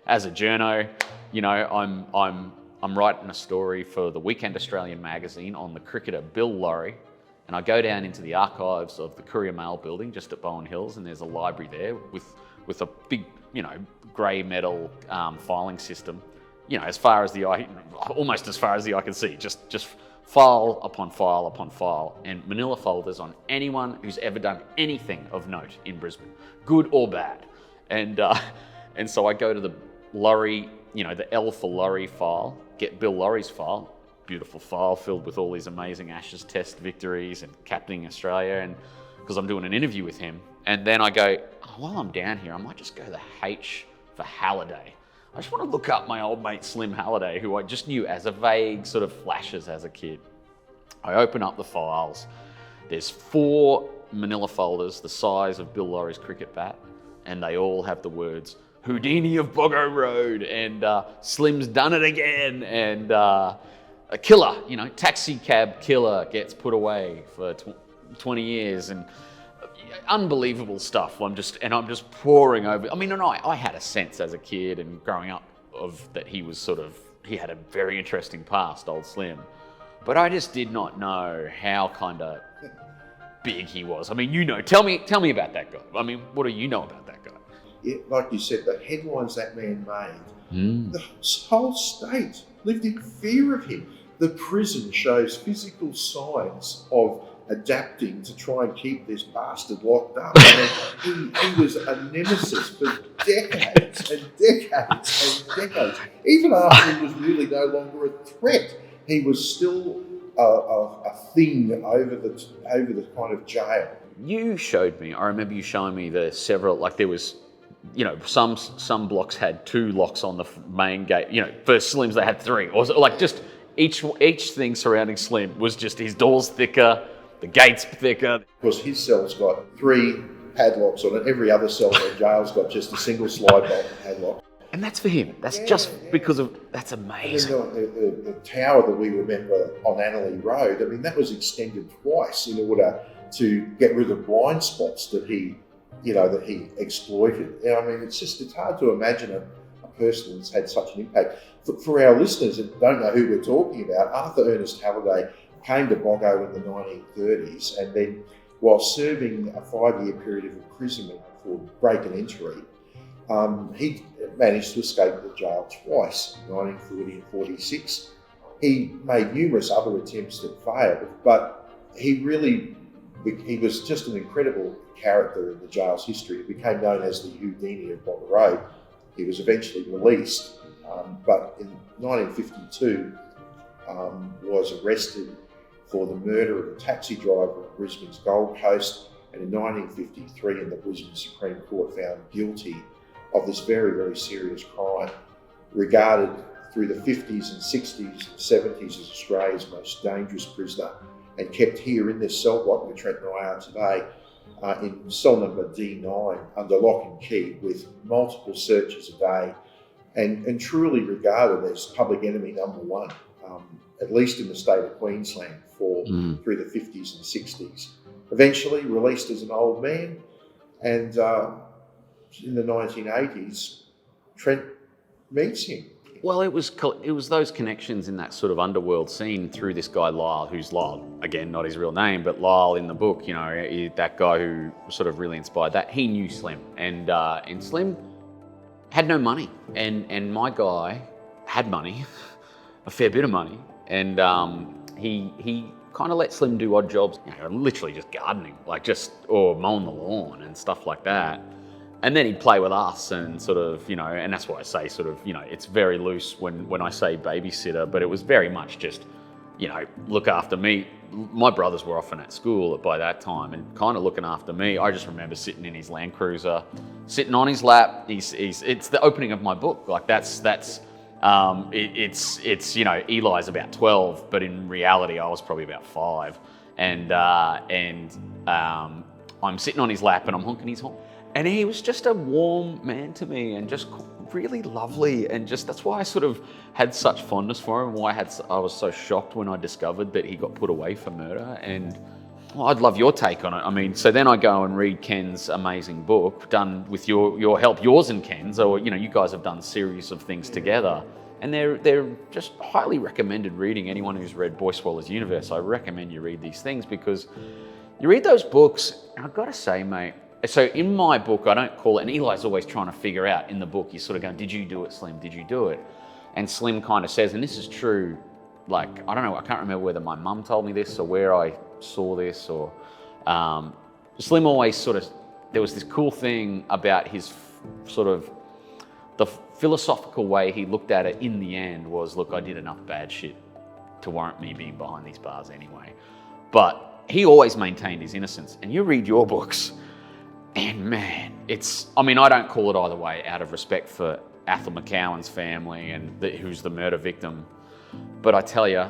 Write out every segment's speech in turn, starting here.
as a journo, you know, I'm writing a story for the Weekend Australian magazine on the cricketer Bill Lawry, and I go down into the archives of the Courier Mail building just at Bowen Hills, and there's a library there with a big, you know, grey metal filing system, you know, as far as the eye, almost as far as the eye can see, just file upon file upon file, and manila folders on anyone who's ever done anything of note in Brisbane, good or bad. And so I go to the Lawry, you know, the L for Lawry file, get Bill Lawry's file, beautiful file filled with all these amazing Ashes Test victories and captaining Australia, and because I'm doing an interview with him. And then I go, oh, while I'm down here, I might just go the H for Halliday. I just want to look up my old mate Slim Halliday, who I just knew as a vague sort of flashes as a kid. I open up the files. There's 4 manila folders the size of Bill Lawry's cricket bat, and they all have the words Houdini of Boggo Road, and Slim's done it again, and a killer, you know, taxi cab killer gets put away for 20 years, and unbelievable stuff. I'm just poring over. I mean, and I had a sense as a kid and growing up of that he had a very interesting past, old Slim, but I just did not know how kind of big he was. I mean, you know, tell me about that guy. I mean, what do you know about that guy? Yeah, like you said, the headlines that man made, the whole state lived in fear of him. The prison shows physical signs of adapting to try and keep this bastard locked up. I mean, he was a nemesis for decades and decades and decades. Even after he was really no longer a threat, he was still a thing over the kind of jail. You showed me, I remember you showing me the several, like there was, you know, some blocks had 2 locks on the main gate. You know, for Slims they had 3, or like just each thing surrounding Slim was just his door's thicker, the gate's thicker. Because his cell's got 3 padlocks on it. Every other cell in the jail's got just a single slide bolt padlock. And that's for him. That's just because of, that's amazing. And the tower that we remember on Annerley Road, I mean, that was extended twice in order to get rid of blind spots that he exploited. I mean, it's hard to imagine a person that's had such an impact. For our listeners that don't know who we're talking about, Arthur Ernest Halliday came to Boggo in the 1930s, and then while serving a 5-year period of imprisonment for break and entry, he managed to escape the jail twice, in 1940 and 46. He made numerous other attempts that failed, but he was just an incredible character in the jail's history. He became known as the Houdini of Boggo Road. He was eventually released, but in 1952 was arrested for the murder of a taxi driver at Brisbane's Gold Coast, and in 1953 the Brisbane Supreme Court found guilty of this very, very serious crime, regarded through the 50s and 60s and 70s as Australia's most dangerous prisoner, and kept here in this cell block where Trent and I are today, in cell number D9 under lock and key with multiple searches a day, and truly regarded as public enemy number 1, at least in the state of Queensland through the 50s and 60s. Eventually released as an old man, and in the 1980s, Trent meets him. Well, it was those connections in that sort of underworld scene through this guy Lyle, who's Lyle, again, not his real name, but Lyle in the book, you know, that guy who sort of really inspired that. He knew Slim, and Slim had no money, and my guy had money, a fair bit of money, and he kind of let Slim do odd jobs, you know, literally just gardening, or mowing the lawn and stuff like that. And then he'd play with us and sort of, you know, and that's why I say sort of, you know, it's very loose when I say babysitter, but it was very much just, you know, look after me. My brothers were often at school by that time and kind of looking after me. I just remember sitting in his Land Cruiser, sitting on his lap. It's the opening of my book. Like it's you know, Eli's about 12, but in reality I was probably about 5, and I'm sitting on his lap and I'm honking his horn. And he was just a warm man to me and just really lovely, and just that's why I sort of had such fondness for him, why I was so shocked when I discovered that he got put away for murder. And Well, I'd love your take on it. I mean, so then I go and read Ken's amazing book, done with your help, yours and Ken's, or you guys have done a series of things together, and they're just highly recommended reading. Anyone who's read Boy Swallows Universe, I recommend you read these things, because you read those books, and I've got to say, mate. So in my book, I don't call it, and Eli's always trying to figure out in the book. He's sort of going, "Did you do it, Slim? Did you do it?" And Slim kind of says, and this is true. Like, I don't know, I can't remember whether my mum told me this or where I saw this, or Slim always sort of, there was this cool thing about his sort of, the philosophical way he looked at it in the end was, look, I did enough bad shit to warrant me being behind these bars anyway. But he always maintained his innocence. And you read your books, and man, I don't call it either way out of respect for Athol McCowan's family and who's the murder victim. But I tell you,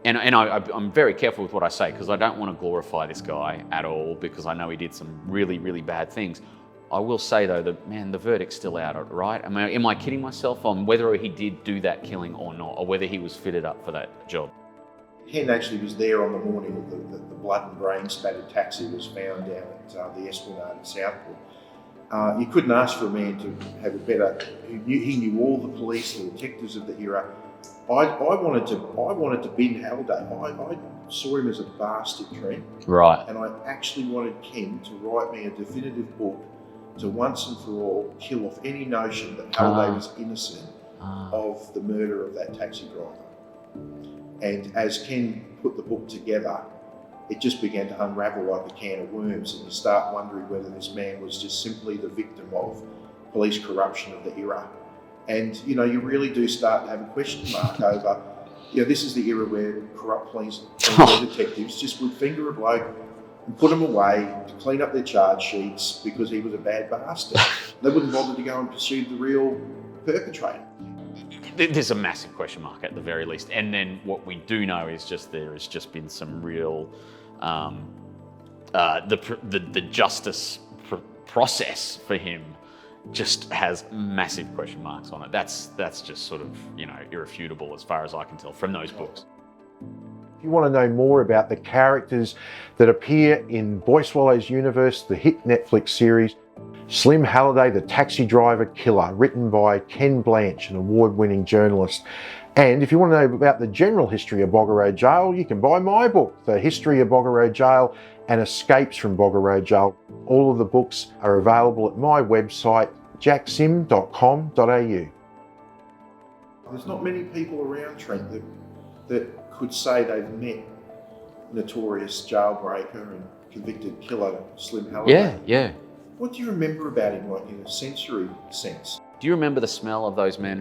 and I'm very careful with what I say, because I don't want to glorify this guy at all, because I know he did some really, really bad things. I will say though that, man, the verdict's still out, right? I mean, am I kidding myself on whether he did do that killing or not, or whether he was fitted up for that job? Ken actually was there on the morning of the blood and brain spattered taxi was found down at the Esplanade in Southport. You couldn't ask for a man to have a better, he knew all the police, the detectives of the era. I wanted to bin Halliday. I saw him as a bastard, Trent. Right. And I actually wanted Ken to write me a definitive book to once and for all kill off any notion that Halliday was innocent of the murder of that taxi driver. And as Ken put the book together, it just began to unravel like a can of worms, and you start wondering whether this man was just simply the victim of police corruption of the era. And, you really do start to have a question mark over, this is the era where corrupt police detectives just would finger a bloke and put him away to clean up their charge sheets because he was a bad bastard. They wouldn't bother to go and pursue the real perpetrator. There's a massive question mark at the very least. And then what we do know is just there has just been some real, the justice process for him just has massive question marks on it. That's just sort of, irrefutable as far as I can tell from those books. If you want to know more about the characters that appear in Boy Swallows Universe, the hit Netflix series, Slim Halliday, the Taxi Driver Killer, written by Ken Blanch, an award-winning journalist. And if you want to know about the general history of Boggo Road Jail, you can buy my book, The History of Boggo Road Jail and Escapes from Boggo Road Jail. All of the books are available at my website, jacksim.com.au. There's not many people around, Trent, that could say they've met notorious jailbreaker and convicted killer Slim Halliday. Yeah. What do you remember about him, like in a sensory sense? Do you remember the smell of those men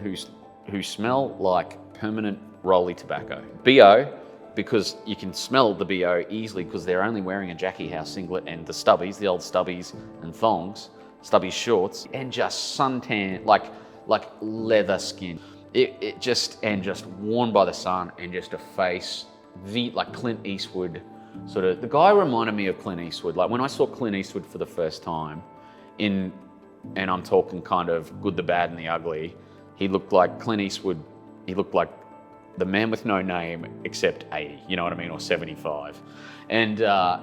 who smell like permanent rolly tobacco? BO, because you can smell the BO easily because they're only wearing a Jackie House singlet and the stubbies, the old stubbies and thongs, stubbies shorts, and just suntan, like leather skin. It just worn by the sun, and just a face, like Clint Eastwood. Sort of, the guy reminded me of Clint Eastwood. Like when I saw Clint Eastwood for the first time, and I'm talking kind of Good, the Bad, and the Ugly, he looked like Clint Eastwood. He looked like the man with no name except 80, you know what I mean, or 75. And I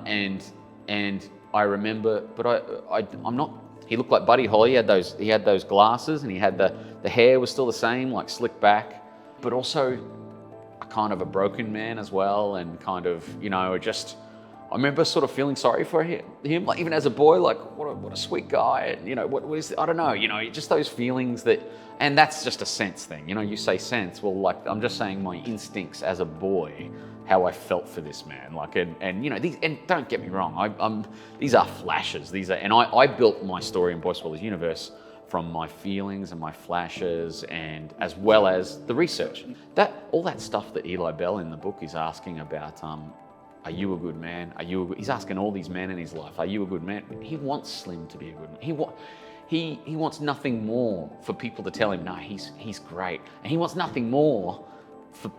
remember, but I'm not. He looked like Buddy Holly. He had those glasses, and he had the hair was still the same, like slicked back, but also kind of a broken man as well, and kind of, I remember sort of feeling sorry for him, like even as a boy, like what a sweet guy, and what is, I don't know, just those feelings that, and that's just a sense thing, you say sense, well, like I'm just saying my instincts as a boy, how I felt for this man, like, and these, and don't get me wrong, these are flashes, and I built my story in Boy Swallows Universe from my feelings and my flashes, and as well as the research. All that stuff that Eli Bell in the book is asking about, are you a good man? He's asking all these men in his life, are you a good man? He wants Slim to be a good man. He wants nothing more for people to tell him, no, he's great. And he wants nothing more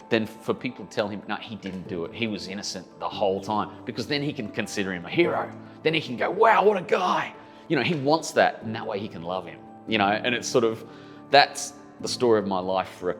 than for people to tell him, no, he didn't do it. He was innocent the whole time, because then he can consider him a hero. Then he can go, wow, what a guy. He wants that, and that way he can love him. And it's sort of, that's the story of my life for a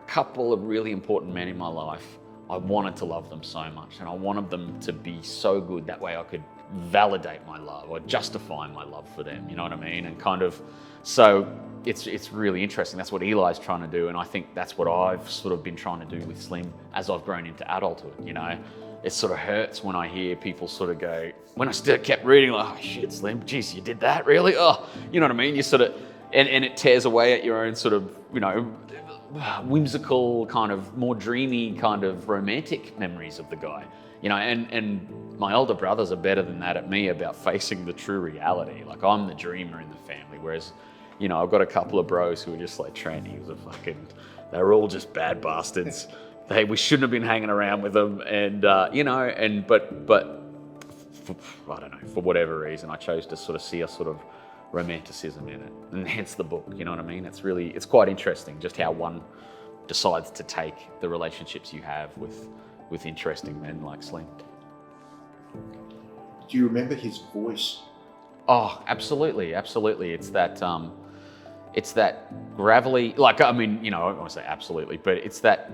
couple of really important men in my life. I wanted to love them so much, and I wanted them to be so good. That way I could validate my love or justify my love for them, you know what I mean? And kind of, so it's really interesting. That's what Eli's trying to do, and I think that's what I've sort of been trying to do with Slim as I've grown into adulthood, you know? It sort of hurts when I hear people sort of go, when I still kept reading, like, oh shit, Slim, geez, you did that, really? Oh, you know what I mean? You sort of, and it tears away at your own sort of, you know, whimsical, kind of more dreamy, kind of romantic memories of the guy, you know, and my older brothers are better than that at me about facing the true reality. Like, I'm the dreamer in the family, whereas, you know, I've got a couple of bros who are just like Trent. He was a fucking, they were all just bad bastards. We shouldn't have been hanging around with them, and you know, and but I don't know, for whatever reason, I chose to sort of see a sort of romanticism in it, and hence the book. You know what I mean? It's quite interesting just how one decides to take the relationships you have with interesting men like Slim. Do you remember his voice? Oh, absolutely. It's that gravelly, like, I mean, you know, I don't want to say absolutely, but it's that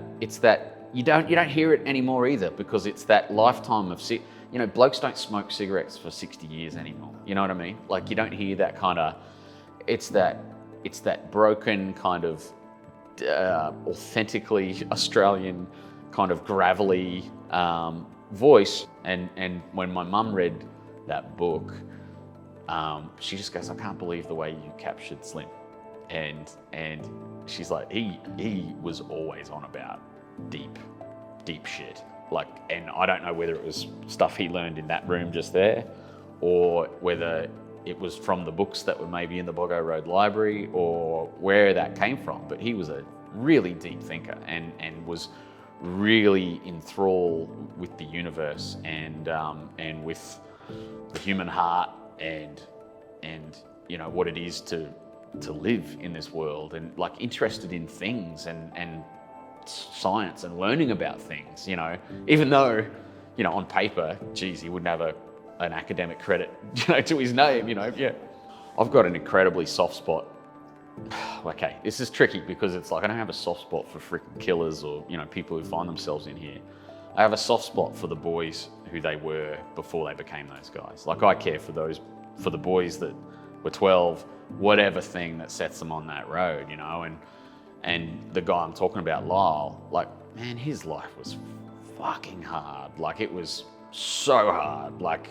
you don't hear it anymore either, because it's that lifetime of, you know, blokes don't smoke cigarettes for 60 years anymore. You know what I mean? Like, you don't hear that kind of, it's that broken kind of authentically Australian kind of gravelly voice. And when my mum read that book, she just goes, I can't believe the way you captured Slim. And she's like, he was always on about deep shit. Like, and I don't know whether it was stuff he learned in that room just there, or whether it was from the books that were maybe in the Boggo Road Library, or where that came from. But he was a really deep thinker, and was really enthralled with the universe, and with the human heart, and you know what it is to live in this world, and like interested in things and science and learning about things, you know, even though, you know, on paper, geez, he wouldn't have an academic credit, you know, to his name, you know. Yeah, I've got an incredibly soft spot. Okay, this is tricky because it's like I don't have a soft spot for freaking killers or, you know, people who find themselves in here. I have a soft spot for the boys who they were before they became those guys. Like, I care for the boys that were 12, whatever thing that sets them on that road, you know. And the guy I'm talking about, Lyle, like, man, his life was fucking hard. Like, it was so hard. Like,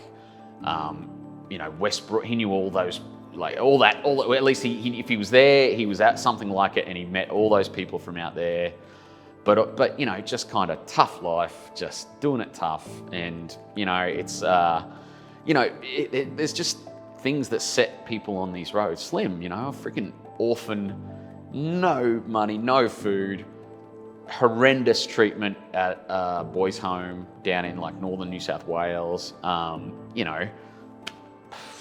you know, Westbrook, he knew all those, like, all that, at least he if he was there, he was at something like it, and he met all those people from out there. But you know, just kind of tough life, just doing it tough. And, you know, it's, you know, there's just things that set people on these roads. Slim, you know, a freaking orphan, no money, no food, horrendous treatment at a boys' home down in like northern New South Wales. You know,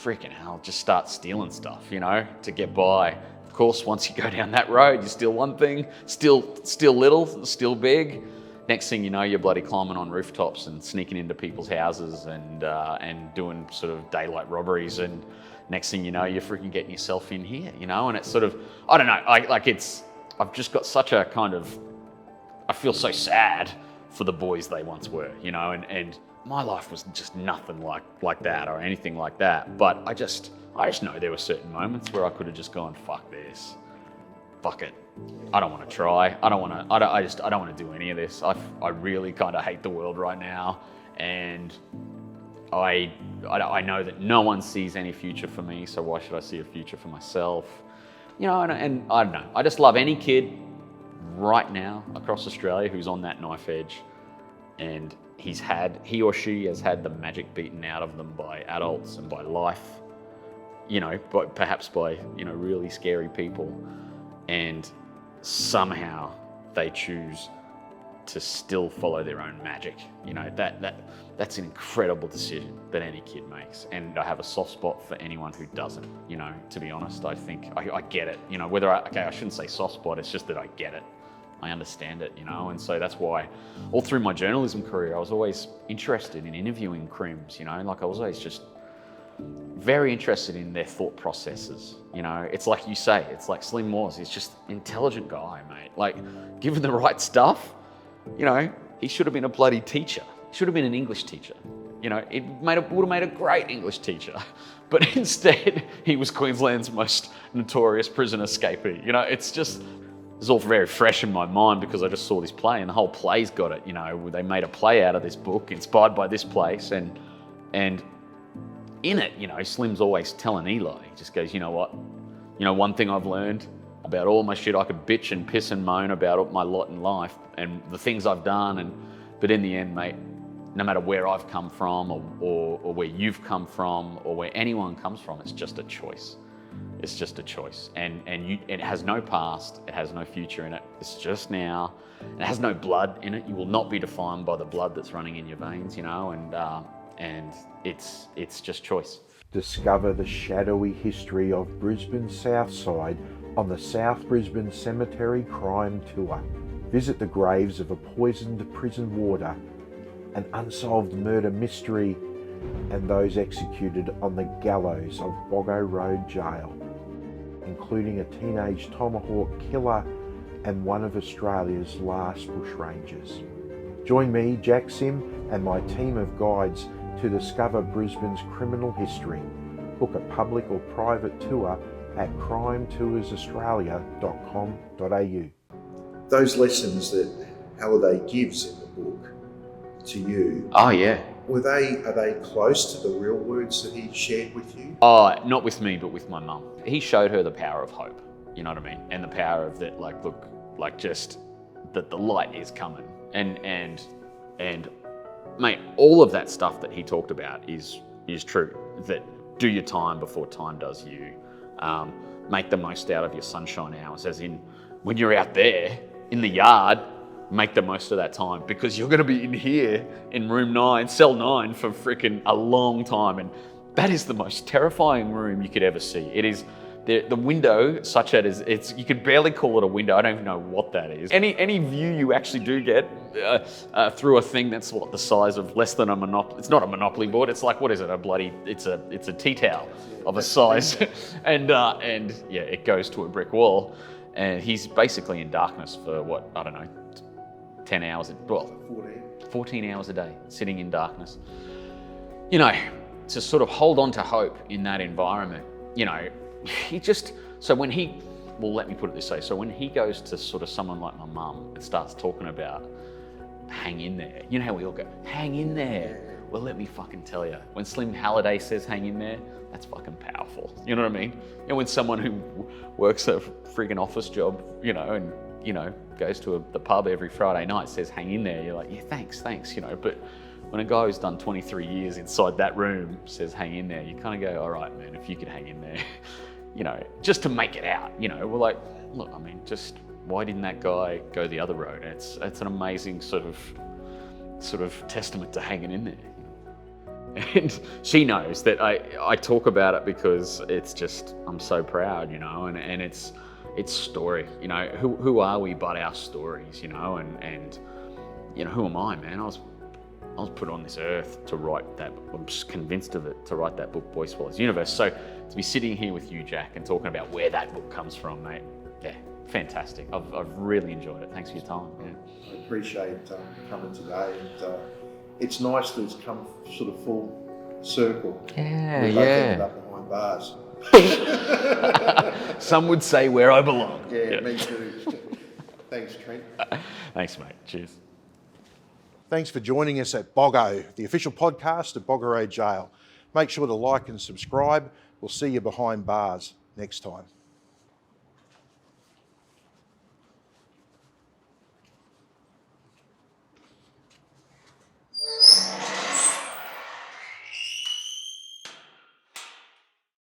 freaking hell, just start stealing stuff, you know, to get by. Of course, once you go down that road, you steal one thing, steal little, steal big. Next thing you know, you're bloody climbing on rooftops and sneaking into people's houses and doing sort of daylight robberies. And next thing you know, you're freaking getting yourself in here, you know. And it's sort of, I don't know, I've just got such a kind of, I feel so sad for the boys they once were, you know. And my life was just nothing like that or anything like that. But I just know there were certain moments where I could have just gone, fuck this, fuck it. I don't want to try. I don't want to do any of this. I really kind of hate the world right now, and I know that no one sees any future for me. So why should I see a future for myself? You know, and I don't know. I just love any kid right now across Australia who's on that knife edge, and he or she has had the magic beaten out of them by adults and by life. You know, but perhaps by, you know, really scary people, and somehow they choose to still follow their own magic. You know, that's an incredible decision that any kid makes. And I have a soft spot for anyone who doesn't, you know, to be honest. I think I get it, you know, I shouldn't say soft spot, it's just that I get it. I understand it, you know. And so that's why all through my journalism career, I was always interested in interviewing crims, you know, like I was always just very interested in their thought processes, you know. It's like you say, it's like Slim was, he's just an intelligent guy, mate. Like, given the right stuff, you know, he should have been a bloody teacher. He should have been an English teacher. You know, would have made a great English teacher. But instead, he was Queensland's most notorious prison escapee. You know, it's all very fresh in my mind because I just saw this play and the whole play's got it. You know, they made a play out of this book inspired by this place, and in it, you know, Slim's always telling Eli, he just goes, you know what? You know, one thing I've learned about all my shit, I could bitch and piss and moan about my lot in life and the things I've done, but in the end, mate, no matter where I've come from or where you've come from or where anyone comes from, it's just a choice. It's just a choice. And it has no past, it has no future in it. It's just now. It has no blood in it. You will not be defined by the blood that's running in your veins, you know, and it's just choice. Discover the shadowy history of Brisbane's South Side on the South Brisbane Cemetery Crime Tour. Visit the graves of a poisoned prison warder, an unsolved murder mystery, and those executed on the gallows of Boggo Road Jail, including a teenage tomahawk killer and one of Australia's last bushrangers. Join me, Jack Sim, and my team of guides to discover Brisbane's criminal history. Book a public or private tour at crimetoursaustralia.com.au. Those lessons that Halliday gives in the book to you, Oh, yeah. are they close to the real words that he shared with you? Oh, not with me, but with my mum. He showed her the power of hope, you know what I mean? And the power of that, like, look, like just that the light is coming. And mate, all of that stuff that he talked about is true. That do your time before time does you. Make the most out of your sunshine hours, as in when you're out there in the yard, make the most of that time because you're going to be in here in room 9, cell 9 for freaking a long time. And that is the most terrifying room you could ever see. It is the window, such as you could barely call it a window. I don't even know what that is. Any view you actually do get through a thing that's the size of less than a Monopoly. It's not a Monopoly board. It's like, what is it? It's a tea towel of a size, and yeah, it goes to a brick wall, and he's basically in darkness for what, I don't know, 10 hours, 14 hours a day, sitting in darkness. You know, to sort of hold on to hope in that environment, you know, let me put it this way. So when he goes to sort of someone like my mum and starts talking about hang in there, you know how we all go, hang in there. Well, let me fucking tell you, when Slim Halliday says hang in there, that's fucking powerful. You know what I mean? You know, when someone who works a friggin' office job, you know, and, you know, goes to the pub every Friday night says hang in there, you're like, yeah, thanks, you know. But when a guy who's done 23 years inside that room says hang in there, you kind of go, all right, man, if you could hang in there, you know, just to make it out, you know. We're like, look, I mean, just why didn't that guy go the other road? It's an amazing sort of testament to hanging in there. And she knows that I talk about it because it's just, I'm so proud, you know, and it's story, you know, who are we but our stories, you know, and you know, who am I, man? I was put on this earth to write that, I'm just convinced of it, to write that book, Boy Swallows Universe. So to be sitting here with you, Jack, and talking about where that book comes from, mate, yeah, fantastic. I've really enjoyed it. Thanks for your time. Yeah. I appreciate coming today, and it's nice that it's come sort of full circle. Yeah, we both ended up behind bars. Some would say where I belong. Yeah, me too. Thanks, Trent. Thanks, mate. Cheers. Thanks for joining us at Boggo, the official podcast of Boggo Road Jail. Make sure to like and subscribe. We'll see you behind bars next time.